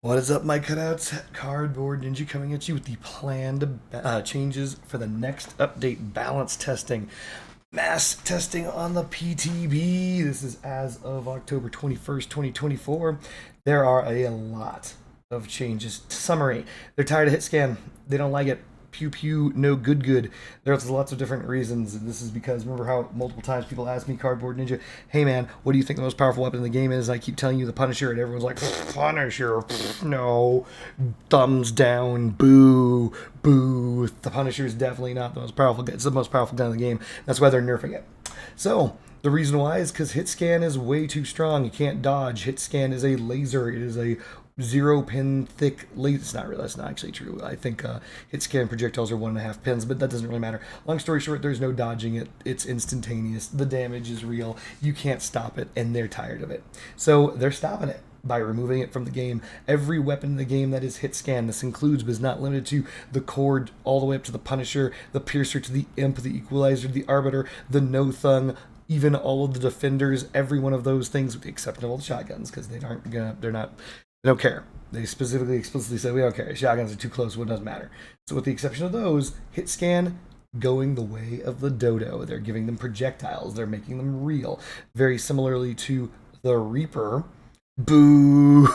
What is up, my cutouts? Cardboard Ninja coming at you with the planned changes for the next update balance testing. Mass testing on the PTB. This is as of October 21st, 2024. There are a lot of changes. Summary: they're tired of hit scan. They don't like it. Pew pew, no good good. There's lots of different reasons, and this is because remember how multiple times people ask me, Cardboard Ninja, hey man, what do you think the most powerful weapon in the game is? I keep telling you the Punisher, and everyone's like, Punisher, no, thumbs down, boo, boo. The Punisher is definitely not the most powerful. It's the most powerful gun in the game. That's why they're nerfing it. So the reason why is because hit scan is way too strong. You can't dodge. Hit scan is a laser. It is a 0 pin thick laser. It's not really. That's not actually true. I think hit scan projectiles are 1.5 pins, but that doesn't really matter. Long story short, there's no dodging it. It's instantaneous. The damage is real. You can't stop it, and they're tired of it. So they're stopping it by removing it from the game. Every weapon in the game that is hit scan, this includes but is not limited to the Cord all the way up to the Punisher, the Piercer to the Imp, the Equalizer, the Arbiter, the No Thung, even all of the Defenders, every one of those things with the exception of all the shotguns, because they don't care. They specifically explicitly say we don't care. Shotguns are too close, what doesn't matter. So with the exception of those, hit scan going the way of the dodo. They're giving them projectiles. They're making them real. Very similarly to the Reaper. Boo!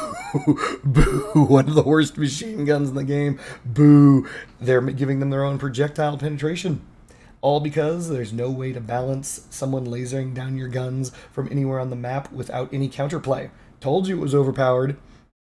Boo! One of the worst machine guns in the game. Boo! They're giving them their own projectile penetration. All because there's no way to balance someone lasering down your guns from anywhere on the map without any counterplay. Told you it was overpowered.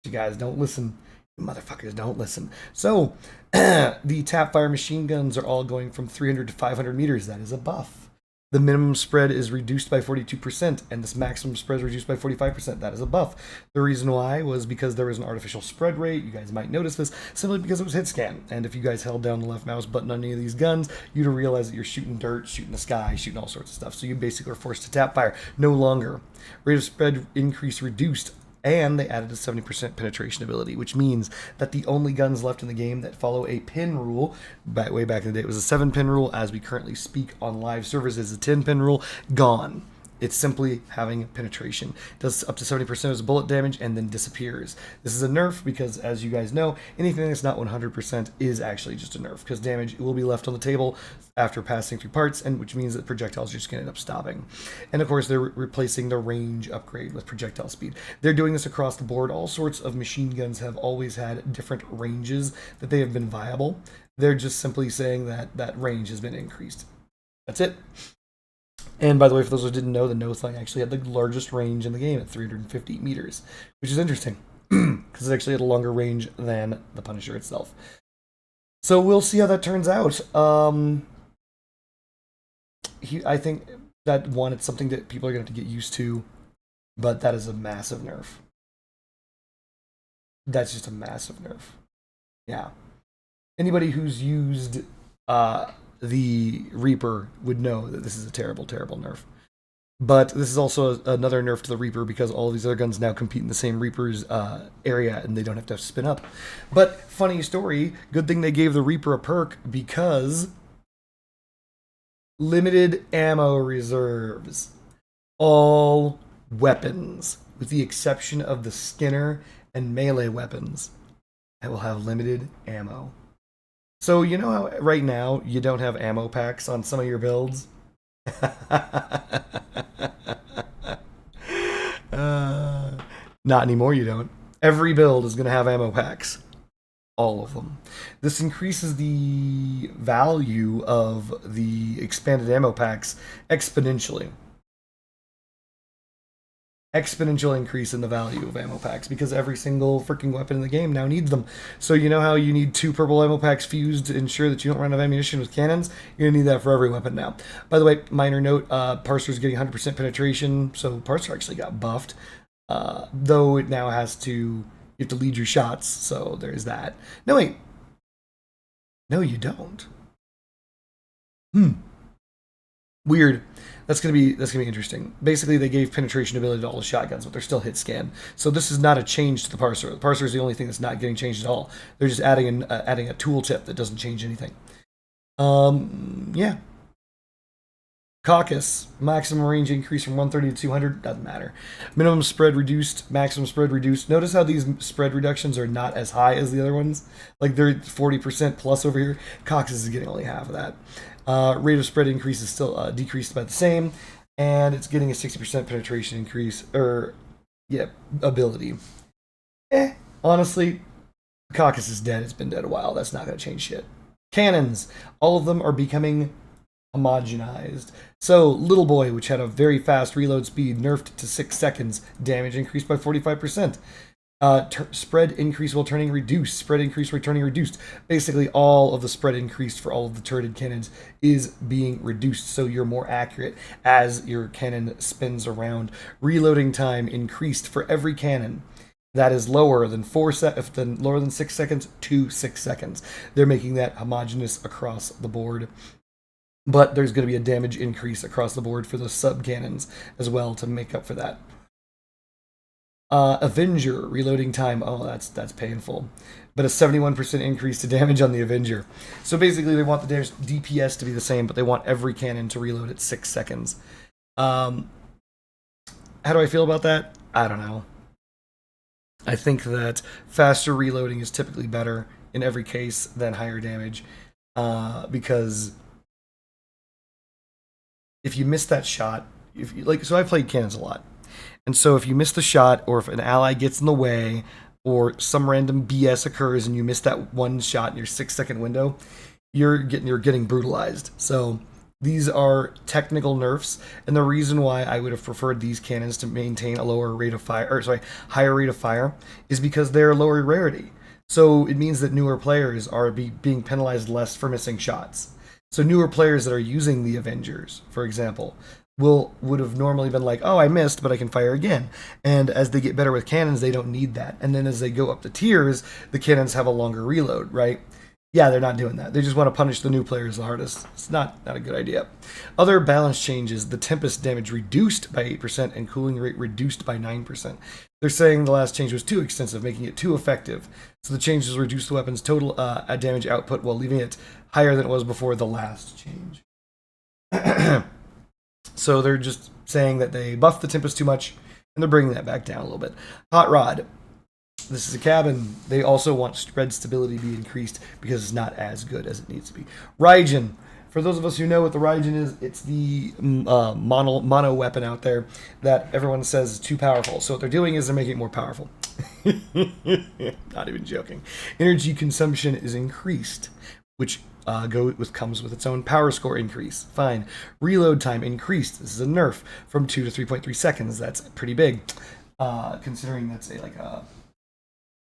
You guys don't listen. You motherfuckers don't listen. So, the tap fire machine guns are all going from 300 to 500 meters. That is a buff. The minimum spread is reduced by 42%, and this maximum spread is reduced by 45%. That is a buff. The reason why was because there was an artificial spread rate. You guys might notice this simply because it was hit scan. And if you guys held down the left mouse button on any of these guns, you'd realize that you're shooting dirt, shooting the sky, shooting all sorts of stuff. So you basically are forced to tap fire. No longer. Rate of spread increase reduced. And they added a 70% penetration ability, which means that the only guns left in the game that follow a pin rule, way back in the day it was a 7-pin rule, as we currently speak on live servers is a 10-pin rule, gone. It's simply having penetration. It does up to 70% of its bullet damage and then disappears. This is a nerf because, as you guys know, anything that's not 100% is actually just a nerf because damage will be left on the table after passing through parts, and which means that projectiles are just going to end up stopping. And of course, they're replacing the range upgrade with projectile speed. They're doing this across the board. All sorts of machine guns have always had different ranges that they have been viable. They're just simply saying that that range has been increased. That's it. And by the way, for those who didn't know, the No Thing actually had the largest range in the game at 350 meters, which is interesting because it actually had a longer range than the Punisher itself. So we'll see how that turns out. I think that one, it's something that people are going to have to get used to, but that is a massive nerf. That's just a massive nerf. Yeah. Anybody who's used the Reaper would know that this is a terrible, terrible nerf. But this is also another nerf to the Reaper because all of these other guns now compete in the same Reaper's area and they don't have to spin up. But funny story, good thing they gave the Reaper a perk because limited ammo reserves. All weapons, with the exception of the Skinner and melee weapons, that will have limited ammo. So you know how right now you don't have ammo packs on some of your builds? Not anymore, you don't. Every build is going to have ammo packs. All of them. This increases the value of the expanded ammo packs exponentially. Exponential increase in the value of ammo packs because every single freaking weapon in the game now needs them. So you know how you need 2 purple ammo packs fused to ensure that you don't run out of ammunition with cannons? You're going to need that for every weapon now. By the way, minor note, Parser's getting 100% penetration, so Parser actually got buffed. Though it now has to, you have to lead your shots, so there's that. No, wait. No, you don't. Weird. That's gonna be interesting. Basically, they gave penetration ability to all the shotguns, but they're still hit scan. So this is not a change to the parser. The parser is the only thing that's not getting changed at all. They're just adding a tooltip that doesn't change anything. Yeah. Caucus, maximum range increase from 130 to 200, doesn't matter. Minimum spread reduced, maximum spread reduced. Notice how these spread reductions are not as high as the other ones. Like they're 40% plus over here. Caucus is getting only half of that. Rate of spread increase is still decreased by the same. And it's getting a 60% penetration increase, or, yeah, ability. Honestly, Caucus is dead. It's been dead a while. That's not going to change shit. Cannons, all of them are becoming homogenized. So, Little Boy, which had a very fast reload speed, nerfed to 6 seconds, damage increased by 45%. Spread increase while turning reduced. Spread increase while turning reduced. Basically, all of the spread increased for all of the turreted cannons is being reduced, so you're more accurate as your cannon spins around. Reloading time increased for every cannon. That is lower than lower than 6 seconds to 6 seconds. They're making that homogeneous across the board. But there's going to be a damage increase across the board for the sub cannons as well to make up for that. Avenger reloading time. Oh, that's painful. But a 71% increase to damage on the Avenger. So basically, they want the damage DPS to be the same, but they want every cannon to reload at 6 seconds. How do I feel about that? I don't know. I think that faster reloading is typically better in every case than higher damage, because if you miss that shot, so I played cannons a lot, and so if you miss the shot, or if an ally gets in the way, or some random BS occurs and you miss that one shot in your 6 second window, you're getting brutalized. So these are technical nerfs, and the reason why I would have preferred these cannons to maintain a higher rate of fire, is because they're lower rarity. So it means that newer players are being penalized less for missing shots. So newer players that are using the Avengers, for example, would have normally been like, oh, I missed, but I can fire again. And as they get better with cannons, they don't need that. And then as they go up the tiers, the cannons have a longer reload, right? Yeah, they're not doing that. They just want to punish the new players the hardest. It's not a good idea. Other balance changes: the Tempest damage reduced by 8% and cooling rate reduced by 9%. They're saying the last change was too extensive, making it too effective. So the changes reduced the weapon's total damage output while leaving it higher than it was before the last change. So they're just saying that they buffed the Tempest too much, and they're bringing that back down a little bit. Hot Rod. This is a cabin. They also want spread stability to be increased because it's not as good as it needs to be. Raijin. For those of us who know what the Raijin is, it's the mono weapon out there that everyone says is too powerful. So what they're doing is they're making it more powerful. Not even joking. Energy consumption is increased, which comes with its own power score increase. Fine. Reload time increased. This is a nerf from 2 to 3.3 seconds. That's pretty big, considering that's a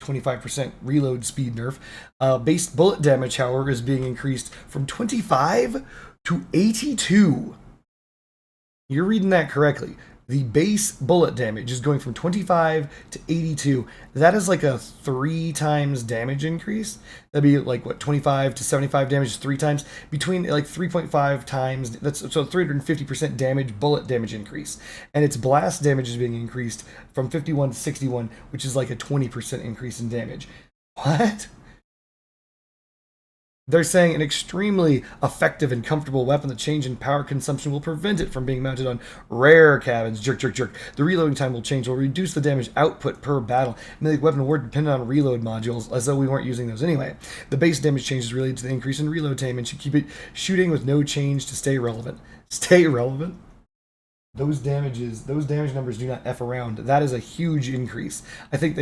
25% reload speed nerf. Base bullet damage, however, is being increased from 25 to 82. You're reading that correctly. The base bullet damage is going from 25 to 82. That is like a 3 times damage increase. That'd be like, what, 25 to 75 damage is 3 times? Between like 3.5 times, that's so 350% damage, bullet damage increase. And its blast damage is being increased from 51 to 61, which is like a 20% increase in damage. What? They're saying an extremely effective and comfortable weapon. The change in power consumption will prevent it from being mounted on rare cabins. Jerk, jerk, jerk. The reloading time will change. Will reduce the damage output per battle. Make the weapon award dependent on reload modules, as though we weren't using those anyway. The base damage changes related to the increase in reload time and should keep it shooting with no change to stay relevant. Stay relevant? Those damage numbers do not F around. That is a huge increase. I think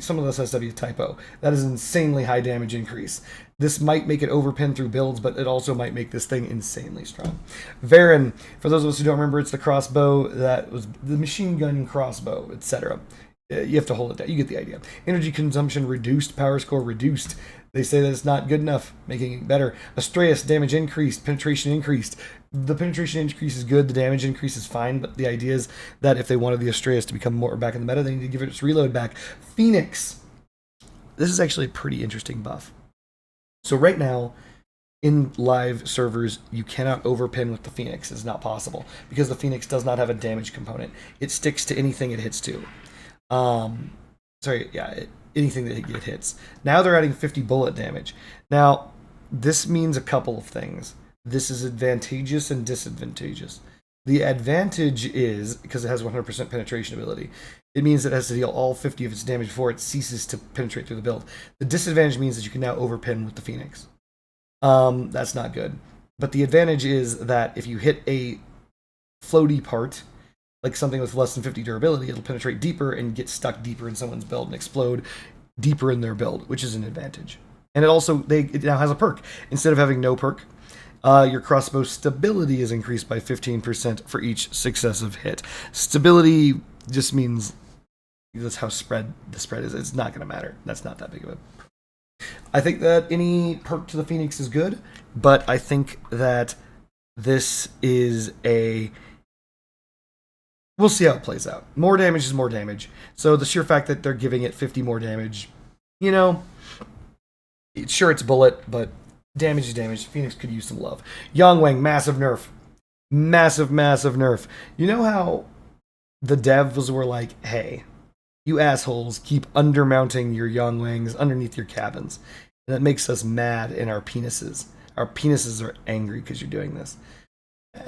some of this has to be a typo. That is an insanely high damage increase. This might make it overpin through builds, but it also might make this thing insanely strong. Varen, for those of us who don't remember, it's the crossbow that was the machine gun crossbow, etc. You have to hold it down. You get the idea. Energy consumption reduced, power score reduced. They say that it's not good enough, making it better. Astreus, damage increased, penetration increased. The penetration increase is good, the damage increase is fine, but the idea is that if they wanted the Astreus to become more back in the meta, they need to give it its reload back. Phoenix. This is actually a pretty interesting buff. So right now, in live servers, you cannot overpin with the Phoenix. It's not possible, because the Phoenix does not have a damage component. It sticks to anything it hits to. Anything that it hits. Now they're adding 50 bullet damage. Now, this means a couple of things. This is advantageous and disadvantageous. The advantage is, because it has 100% penetration ability, it means it has to deal all 50 of its damage before it ceases to penetrate through the build. The disadvantage means that you can now overpin with the Phoenix. That's not good. But the advantage is that if you hit a floaty part, like something with less than 50 durability, it'll penetrate deeper and get stuck deeper in someone's build and explode deeper in their build, which is an advantage. And it now has a perk. Instead of having no perk, your crossbow stability is increased by 15% for each successive hit. Stability just means that's how the spread is. It's not going to matter. That's not that big of a... I think that any perk to the Phoenix is good, but I think that this is a... We'll see how it plays out. More damage is more damage. So the sheer fact that they're giving it 50 more damage, you know, sure it's bullet, but damage is damage. Phoenix could use some love. Yongwang, massive nerf. Massive, massive nerf. You know how the devs were like, hey, you assholes keep undermounting your Yongwangs underneath your cabins. And that makes us mad in our penises. Our penises are angry because you're doing this.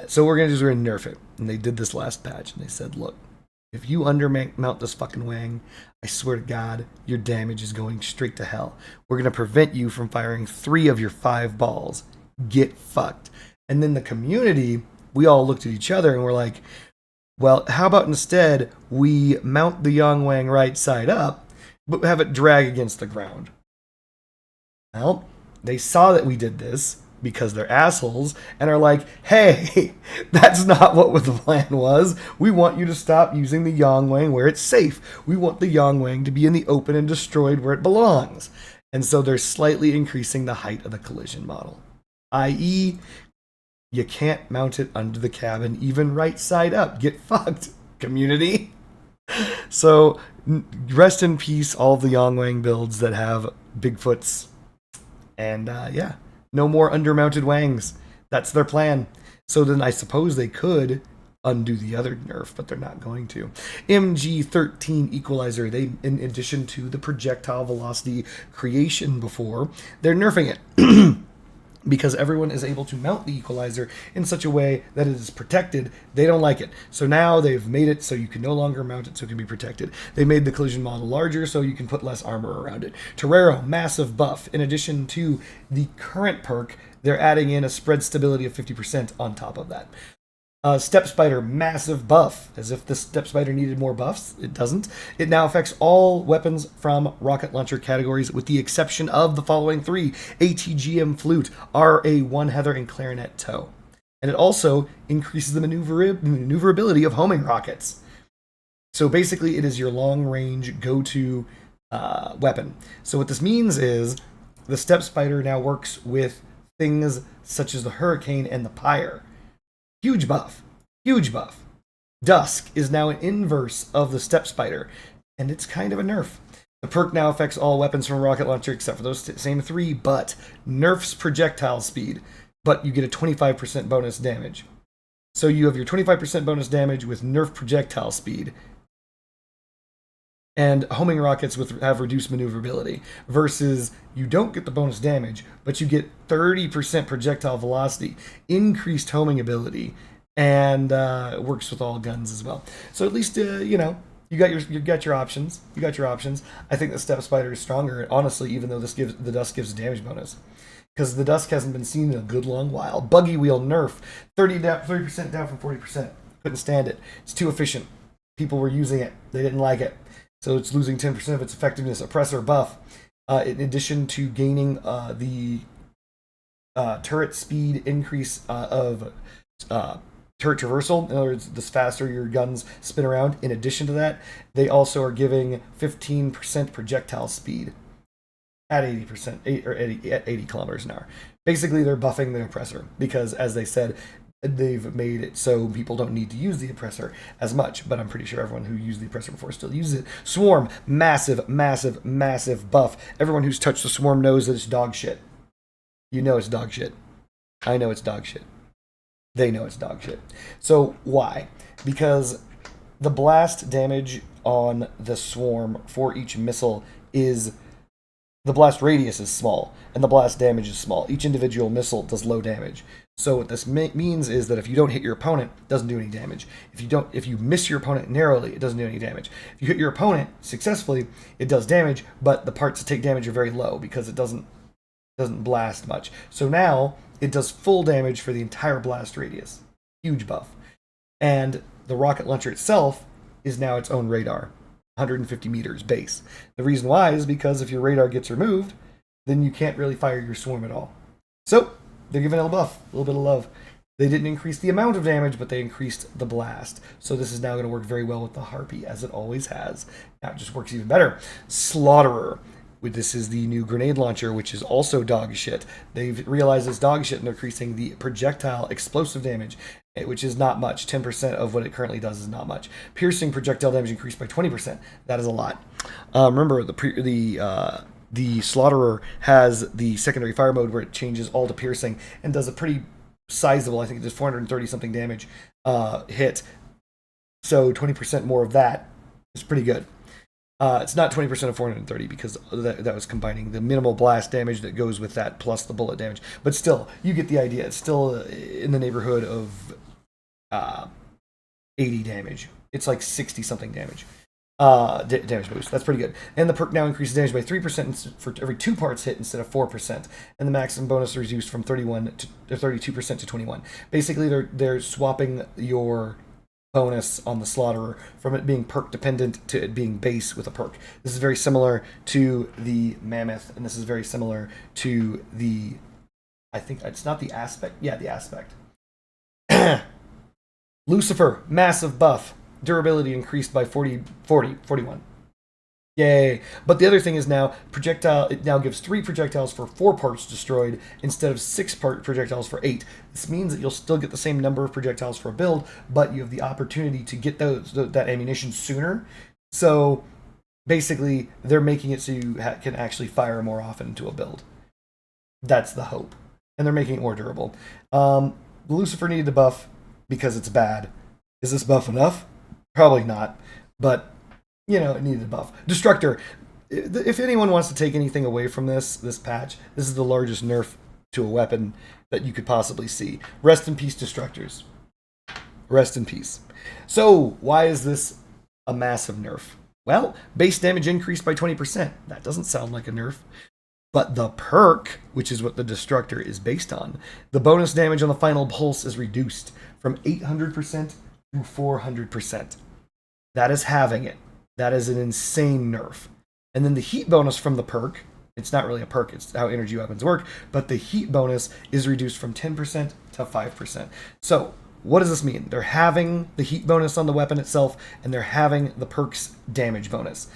So we're going to nerf it. And they did this last patch, and they said, look, if you undermount this fucking wang, I swear to God, your damage is going straight to hell. We're going to prevent you from firing 3 of your 5 balls. Get fucked. And then the community, we all looked at each other and we're like, well, how about instead we mount the Yongwang right side up, but have it drag against the ground? Well, they saw that we did this because they're assholes and are like, hey, that's not what the plan was. We want you to stop using the Yongwang where it's safe. We want the Yongwang to be in the open and destroyed where it belongs. And so they're slightly increasing the height of the collision model, i.e., you can't mount it under the cabin, even right side up. Get fucked, community. So rest in peace, all of the Yongwang builds that have Bigfoots. And yeah, no more undermounted wangs. That's their plan. So then I suppose they could undo the other nerf, but they're not going to. MG13 equalizer. They, in addition to the projectile velocity creation before, they're nerfing it. Because everyone is able to mount the equalizer in such a way that it is protected. They don't like it. So now they've made it so you can no longer mount it so it can be protected. They made the collision model larger so you can put less armor around it. Torero, massive buff. In addition to the current perk, they're adding in a spread stability of 50% on top of that. Step Spider, massive buff. As if the Step Spider needed more buffs. It doesn't. It now affects all weapons from rocket launcher categories with the exception of the following 3. ATGM Flute, RA1 Heather, and Clarinet Toe. And it also increases the maneuverability of homing rockets. So basically it is your long-range go-to weapon. So what this means is the Step Spider now works with things such as the Hurricane and the Pyre. Huge buff. Huge buff. Dusk is now an inverse of the Step Spider, and it's kind of a nerf. The perk now affects all weapons from a rocket launcher except for those same 3, but nerfs projectile speed, but you get a 25% bonus damage. So you have your 25% bonus damage with nerf projectile speed, and homing rockets have reduced maneuverability, versus you don't get the bonus damage, but you get 30% projectile velocity, increased homing ability, and works with all guns as well. So at least you know you got your options. You got your options. I think the Step Spider is stronger, honestly, even though the Dusk gives a damage bonus, because the Dusk hasn't been seen in a good long while. Buggy Wheel nerf, 30% down from 40%. Couldn't stand it. It's too efficient. People were using it. They didn't like it. So it's losing 10% of its effectiveness. Oppressor buff. In addition to gaining the turret speed increase of turret traversal, in other words, the faster your guns spin around. In addition to that, they also are giving 15% projectile speed at 80%, or at 80 kilometers an hour. Basically, they're buffing the oppressor because, as they said, they've made it so people don't need to use the oppressor as much, but I'm pretty sure everyone who used the oppressor before still uses it. Swarm, massive, massive, massive buff. Everyone who's touched the Swarm knows that it's dog shit. You know it's dog shit. I know it's dog shit. They know it's dog shit. So why? Because the blast damage on the Swarm for each missile is the blast radius is small and the blast damage is small. Each individual missile does low damage. So what this means is that if you don't hit your opponent, it doesn't do any damage. If you miss your opponent narrowly, it doesn't do any damage. If you hit your opponent successfully, it does damage, but the parts that take damage are very low because it doesn't blast much. So now it does full damage for the entire blast radius. Huge buff. And the rocket launcher itself is now its own radar. 150 meters base. The reason why is because if your radar gets removed, then you can't really fire your swarm at all. So they're giving it a buff, a little bit of love. They didn't increase the amount of damage, but they increased the blast. So this is now going to work very well with the Harpy, as it always has. Now it just works even better. Slaughterer. This is the new grenade launcher, which is also dog shit. They've realized it's dog shit and they're increasing the projectile explosive damage, which is not much. 10% of what it currently does is not much. Piercing projectile damage increased by 20%. That is a lot. Remember, the Slaughterer has the secondary fire mode where it changes all to piercing and does a pretty sizable, I think it does 430 something damage hit. So 20% more of that is pretty good. It's not 20% of 430 because that was combining the minimal blast damage that goes with that plus the bullet damage. But still, you get the idea. It's still in the neighborhood of 80 damage. It's like 60 something damage. Damage boost. That's pretty good. And the perk now increases damage by 3% for every 2 parts hit instead of 4%. And the maximum bonus is reduced from 31 to 32% to 21. Basically, they're swapping your bonus on the Slaughterer from it being perk dependent to it being base with a perk. This is very similar to the Mammoth, and this is very similar to the, I think it's not the Aspect. Yeah, the Aspect. Lucifer, massive buff. Durability increased by 41. Yay. But the other thing is now, it now gives 3 projectiles for 4 parts destroyed instead of 6 projectiles for 8. This means that you'll still get the same number of projectiles for a build, but you have the opportunity to get that ammunition sooner. So basically, they're making it so you can actually fire more often into a build. That's the hope. And they're making it more durable. Lucifer needed the buff because it's bad. Is this buff enough? Probably not. But you know, it needed a buff. Destructor. If anyone wants to take anything away from this patch, this is the largest nerf to a weapon that you could possibly see. Rest in peace, Destructors. Rest in peace. So, why is this a massive nerf? Well, base damage increased by 20%. That doesn't sound like a nerf. But the perk, which is what the Destructor is based on, the bonus damage on the final pulse is reduced from 800% to 400%. That is having it. That is an insane nerf. And then the heat bonus from the perk, it's not really a perk, it's how energy weapons work, but the heat bonus is reduced from 10% to 5%. So, what does this mean? They're having the heat bonus on the weapon itself, and they're having the perk's damage bonus.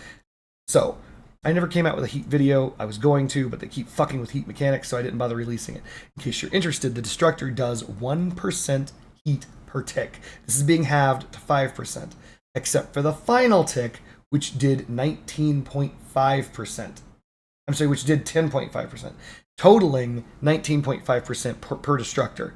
So, I never came out with a heat video. I was going to, but they keep fucking with heat mechanics, so I didn't bother releasing it. In case you're interested, the Destructor does 1% heat per tick. This is being halved to 5%, except for the final tick, which did 19.5%. I'm sorry, which did 10.5%, totaling 19.5% per Destructor.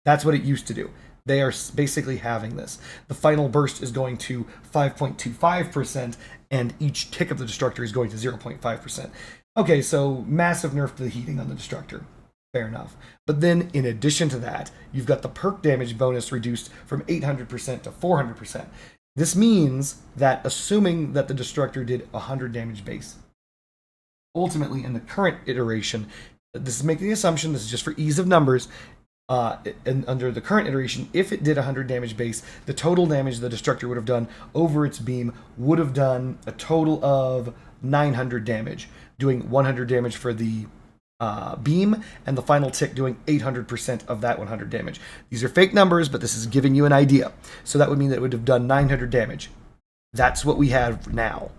That's what it used to do. They are basically having this. The final burst is going to 5.25%, and each tick of the Destructor is going to 0.5%. Okay, so massive nerf to the heating on the Destructor. Fair enough. But then, in addition to that, you've got the perk damage bonus reduced from 800% to 400%. This means that, assuming that the Destructor did 100 damage base, ultimately in the current iteration, this is making the assumption, this is just for ease of numbers, and under the current iteration, if it did 100 damage base, the total damage the Destructor would have done over its beam would have done a total of 900 damage, doing 100 damage for the beam, and the final tick doing 800% of that 100 damage. These are fake numbers, but this is giving you an idea. So that would mean that it would have done 900 damage. That's what we have now.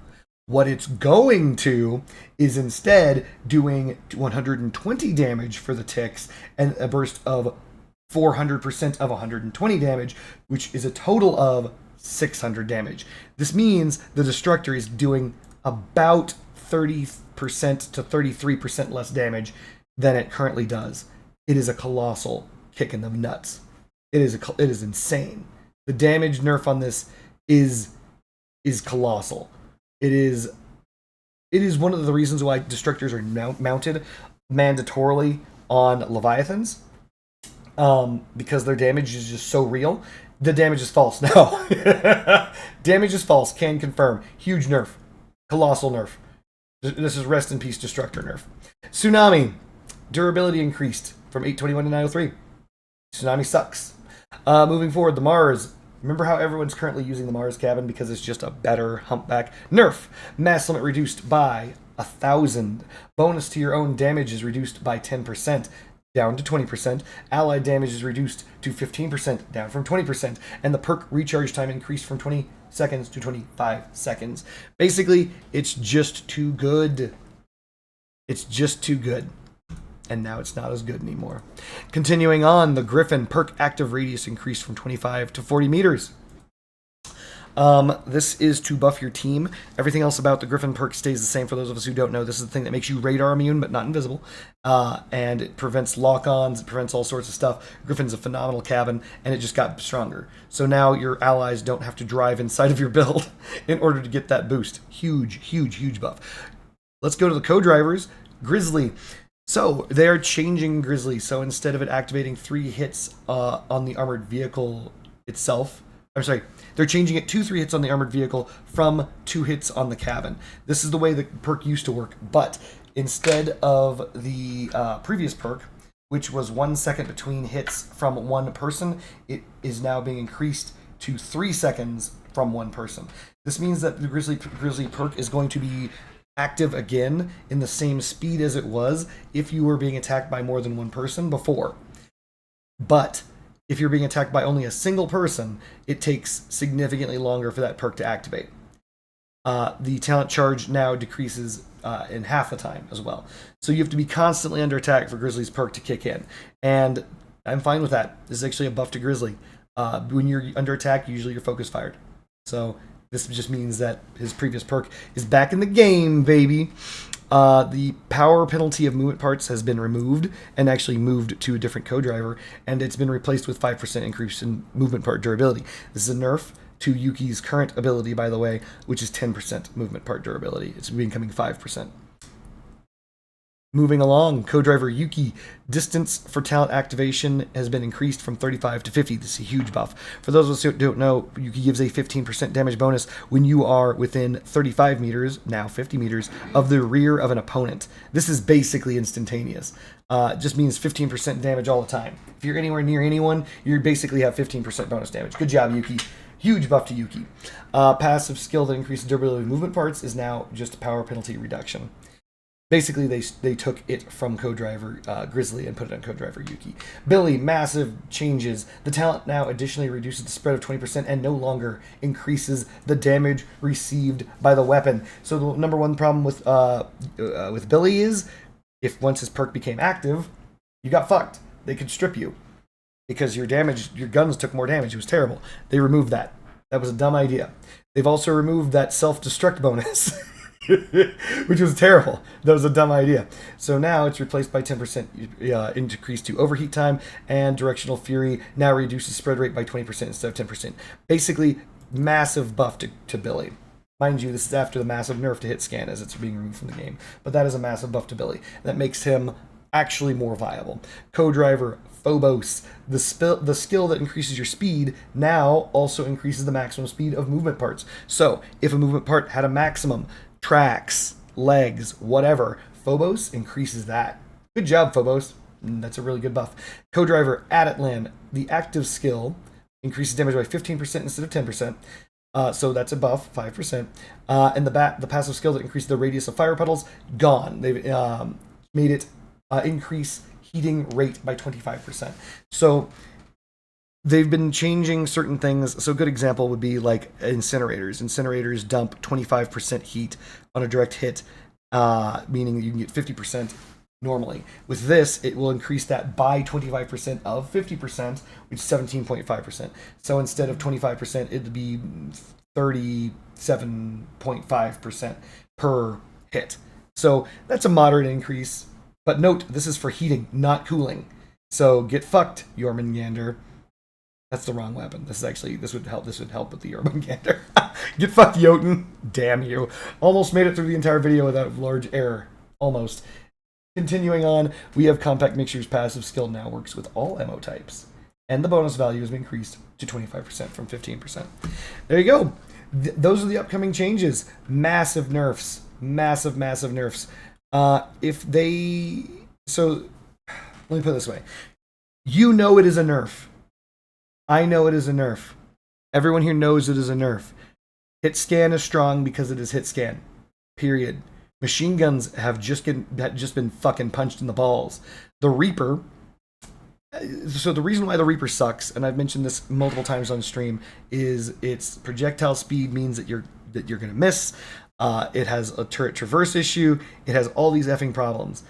What it's going to is instead doing 120 damage for the ticks and a burst of 400% of 120 damage, which is a total of 600 damage. This means the Destructor is doing about 30% to 33% less damage than it currently does. It is a colossal kick in the nuts. It is insane. The damage nerf on this is colossal. It It is one of the reasons why Destructors are mounted mandatorily on Leviathans, because their damage is just so real. The damage is false now. Damage is false, can confirm. Huge nerf. Colossal nerf. This is rest in peace Destructor nerf. Tsunami. Durability increased from 821 to 903. Tsunami sucks. Moving forward, the Mars. Remember how everyone's currently using the Mars cabin because it's just a better humpback? Nerf. Mass limit reduced by 1,000. Bonus to your own damage is reduced by 10%, down to 20%. Allied damage is reduced to 15%, down from 20%. And the perk recharge time increased from 20 seconds to 25 seconds. Basically, it's just too good. It's just too good. And now it's not as good anymore. Continuing on, the Griffin perk active radius increased from 25 to 40 meters. This is to buff your team. Everything else about the Griffin perk stays the same for those of us who don't know. This is the thing that makes you radar immune, but not invisible. And it prevents lock-ons, it prevents all sorts of stuff. Griffin's a phenomenal cabin, and it just got stronger. So now your allies don't have to drive inside of your build in order to get that boost. Huge, huge, huge buff. Let's go to the co-drivers. Grizzly. So they're changing Grizzly. So instead of it activating 3 hits on the armored vehicle itself, they're changing it to 3 hits on the armored vehicle from 2 hits on the cabin. This is the way the perk used to work, but instead of the previous perk, which was 1 second between hits from one person, it is now being increased to 3 seconds from one person. This means that the Grizzly perk is going to be active again in the same speed as it was if you were being attacked by more than one person before. But if you're being attacked by only a single person, it takes significantly longer for that perk to activate. The talent charge now decreases in half the time as well. So you have to be constantly under attack for Grizzly's perk to kick in. And I'm fine with that. This is actually a buff to Grizzly. When you're under attack, usually your focus fired. So this just means that his previous perk is back in the game, baby. The power penalty of movement parts has been removed and actually moved to a different co-driver, and it's been replaced with 5% increase in movement part durability. This is a nerf to Yuki's current ability, by the way, which is 10% movement part durability. It's becoming 5%. Moving along, co-driver Yuki, distance for talent activation has been increased from 35 to 50. This is a huge buff. For those of us who don't know, Yuki gives a 15% damage bonus when you are within 35 meters, now 50 meters, of the rear of an opponent. This is basically instantaneous. It just means 15% damage all the time. If you're anywhere near anyone, you basically have 15% bonus damage. Good job, Yuki. Huge buff to Yuki. Passive skill that increases durability of movement parts is now just a power penalty reduction. Basically, they took it from co-driver Grizzly and put it on co-driver Yuki. Billy, massive changes. The talent now additionally reduces the spread of 20% and no longer increases the damage received by the weapon. So the number one problem with Billy is, if once his perk became active, you got fucked. They could strip you because your guns took more damage. It was terrible. They removed that. That was a dumb idea. They've also removed that self-destruct bonus. Which was terrible. That was a dumb idea. So now it's replaced by 10% increase to overheat time, and directional fury now reduces spread rate by 20% instead of 10%. Basically, massive buff to Billy. Mind you, this is after the massive nerf to hitscan as it's being removed from the game. But that is a massive buff to Billy. That makes him actually more viable. Co-driver Phobos, the skill that increases your speed now also increases the maximum speed of movement parts. So if a movement part had a maximum, tracks, legs, whatever, Phobos increases that. Good job, Phobos. That's a really good buff. Co-driver Adatlan, the active skill increases damage by 15% instead of 10%. So that's a buff, 5%. And the passive skill that increases the radius of fire puddles, gone. They've made it increase heating rate by 25%. So they've been changing certain things. So a good example would be like incinerators. Incinerators dump 25% heat on a direct hit, meaning you can get 50% normally. With this, it will increase that by 25% of 50%, which is 17.5%. So instead of 25%, it'd be 37.5% per hit. So that's a moderate increase. But note, this is for heating, not cooling. So get fucked, Jormungandr. That's the wrong weapon. This would help with the Jormungandr. Get fucked, Jotun. Damn you. Almost made it through the entire video without a large error. Almost. Continuing on, we have Compact Mixture's passive skill now works with all ammo types. And the bonus value has been increased to 25% from 15%. There you go. Those are the upcoming changes. Massive nerfs. Massive, massive nerfs. So, let me put it this way. You know it is a nerf. I know it is a nerf. Everyone here knows it is a nerf. Hitscan is strong because it is hitscan. Period. Machine guns have just been fucking punched in the balls. The Reaper... So the reason why the Reaper sucks, and I've mentioned this multiple times on stream, is its projectile speed means that you're going to miss. It has a turret traverse issue. It has all these effing problems.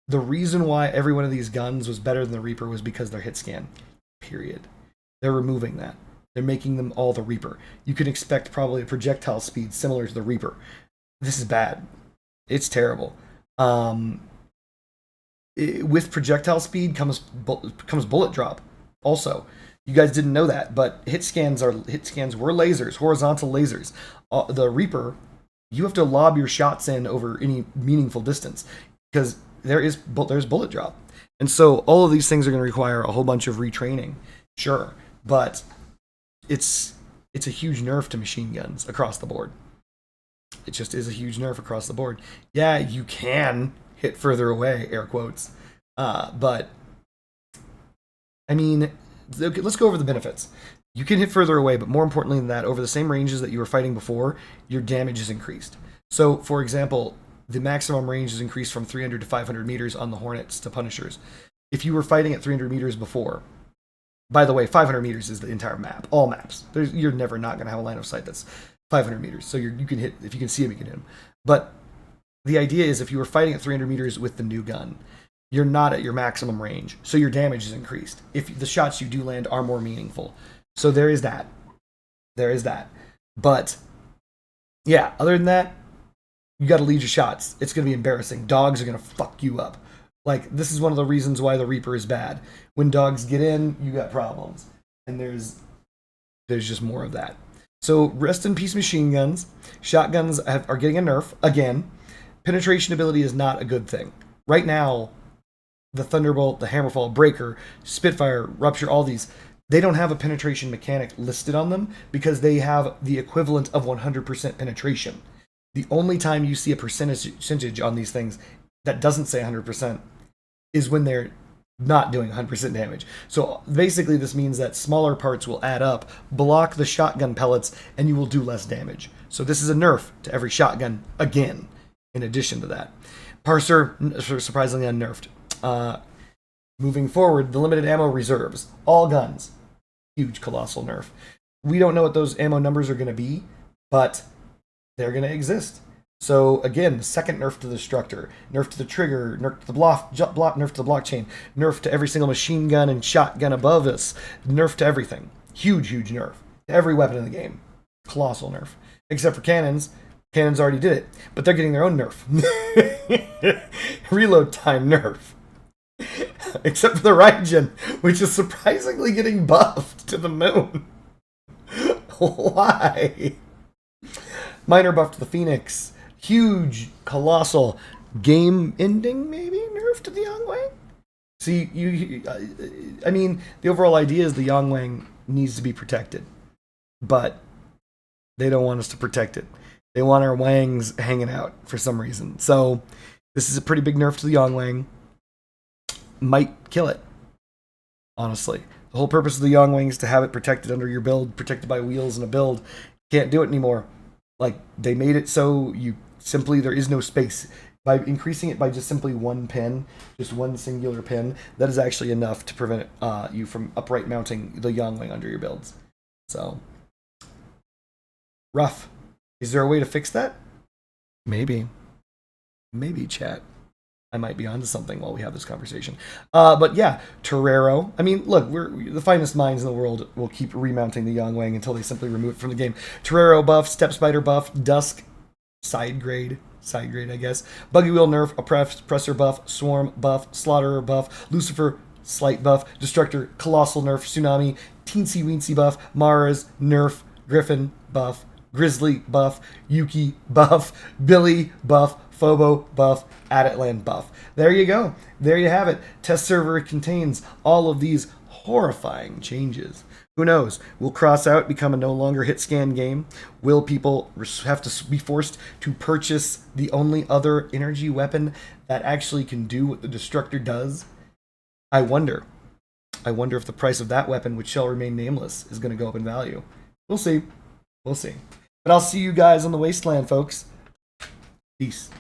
The reason why every one of these guns was better than the Reaper was because they're hit scan. Period. They're removing that. They're making them all the Reaper. You can expect probably a projectile speed similar to the Reaper. This is bad. It's terrible. With projectile speed comes bullet drop. Also, you guys didn't know that, but hit scans were lasers, horizontal lasers. The Reaper, you have to lob your shots in over any meaningful distance because there's bullet drop, and so all of these things are going to require a whole bunch of retraining. Sure, but it's a huge nerf to machine guns across the board. It just is a huge nerf across the board. Yeah, you can hit further away, air quotes. But, I mean, okay, let's go over the benefits. You can hit further away, but more importantly than that, over the same ranges that you were fighting before, your damage is increased. So, for example, the maximum range is increased from 300 to 500 meters on the Hornets to Punishers. If you were fighting at 300 meters before, by the way, 500 meters is the entire map, all maps. You're never not going to have a line of sight that's 500 meters. So you can hit, if you can see him, you can hit him. But the idea is if you were fighting at 300 meters with the new gun, you're not at your maximum range, so your damage is increased. If the shots you do land are more meaningful. So there is that. There is that. But, yeah, other than that, you got to lead your shots. It's going to be embarrassing. Dogs are going to fuck you up. Like, this is one of the reasons why the Reaper is bad. When dogs get in, you got problems. And there's just more of that. So, rest in peace machine guns. Shotguns are getting a nerf, again. Penetration ability is not a good thing. Right now, the Thunderbolt, the Hammerfall, Breaker, Spitfire, Rupture, all these, they don't have a penetration mechanic listed on them because they have the equivalent of 100% penetration. The only time you see a percentage on these things that doesn't say 100% is when they're not doing 100% damage. So basically this means that smaller parts will add up, block the shotgun pellets, and you will do less damage. So this is a nerf to every shotgun again, in addition to that. Parser, surprisingly unnerfed. Moving forward, the limited ammo reserves. All guns. Huge, colossal nerf. We don't know what those ammo numbers are going to be, but they're going to exist. So again, the second nerf to the Destructor, nerf to the trigger, nerf to the nerf to the blockchain, nerf to every single machine gun and shotgun above us, nerf to everything. Huge, huge nerf. To every weapon in the game. Colossal nerf. Except for cannons. Cannons already did it, but they're getting their own nerf. Reload time nerf. Except for the Raijin, which is surprisingly getting buffed to the moon. Why? Minor buff to the Phoenix. Huge, colossal, game-ending, maybe, nerf to the Yongwang? See, I mean, the overall idea is the Yongwang needs to be protected. But they don't want us to protect it. They want our wangs hanging out for some reason. So, this is a pretty big nerf to the Yongwang. Might kill it, honestly. The whole purpose of the Yongwang is to have it protected under your build, protected by wheels and a build. Can't do it anymore. Like, they made it so there is no space. By increasing it by just simply one pin, just one singular pin, that is actually enough to prevent you from upright mounting the Yongwang under your builds. So, rough. Is there a way to fix that? Maybe. Maybe, chat. I might be onto something while we have this conversation. But yeah, Torero. I mean, look, the finest minds in the world will keep remounting the Yongwang until they simply remove it from the game. Torero buff, Step Spider buff, Dusk, side grade, I guess. Buggy Wheel nerf, Oppressor buff, Swarm buff, Slaughterer buff, Lucifer, slight buff, Destructor, Colossal nerf, Tsunami, Teensy Weensy buff, Mara's nerf, Griffin buff, Grizzly buff, Yuki buff, Billy buff, Phobo buff, Adatlan buff. There you go. There you have it. Test server contains all of these horrifying changes. Who knows? Will Crossout become a no longer hitscan game? Will people have to be forced to purchase the only other energy weapon that actually can do what the Destructor does? I wonder. I wonder if the price of that weapon, which shall remain nameless, is going to go up in value. We'll see. We'll see. But I'll see you guys on the wasteland, folks. Peace.